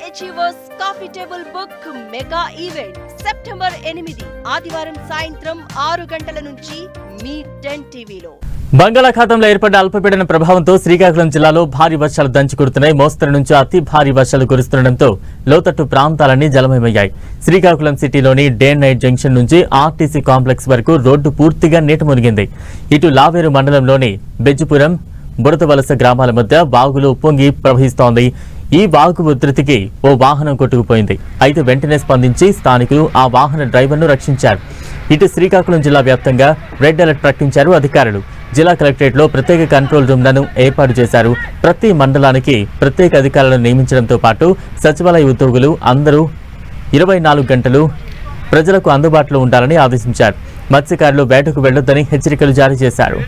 Achievers coffee table book mega event September 8 ఆదివారం సాయంత్రం 6 గంటల నుంచి మీ 10 టీవీలో. బంగాళాఖాతంలో ఏర్పడ్డ అల్పపీడన ప్రభావంతో శ్రీకాకుళం జిల్లాలో భారీ వర్షాలు దంచుకుడుతున్నాయి. మోస్తరు నుంచి అతి భారీ వర్షాలు కురుస్తుండటంతో లోతట్టు ప్రాంతాలన్నీ జలమయమయ్యాయి. శ్రీకాకుళం సిటీలోని డే నైట్ జంక్షన్ నుంచి ఆర్టీసీ కాంప్లెక్స్ వరకు రోడ్డు పూర్తిగా నీట మునిగింది. ఇటు లావేరు మండలంలోని బెజ్జుపురం, బురదవలస గ్రామాల మధ్య వాగులు ఉప్పొంగి ప్రవహిస్తోంది. ఈ వాగు ఉధృతికి ఓ వాహనం కొట్టుకుపోయింది. అయితే వెంటనే స్పందించి స్థానికులు ఆ వాహన డ్రైవర్ను రక్షించారు. ఇటు శ్రీకాకుళం జిల్లా వ్యాప్తంగా రెడ్ అలర్ట్ ప్రకటించారు అధికారులు. జిల్లా కలెక్టరేట్లో ప్రత్యేక కంట్రోల్ రూమ్లను ఏర్పాటు చేశారు. ప్రతి మండలానికి ప్రత్యేక అధికారులను నియమించడంతో పాటు సచివాలయ ఉద్యోగులు అందరూ 24 గంటలు ప్రజలకు అందుబాటులో ఉండాలని ఆదేశించారు. మత్స్యకారులు వేటకు వెళ్లొద్దని హెచ్చరికలు జారీ చేశారు.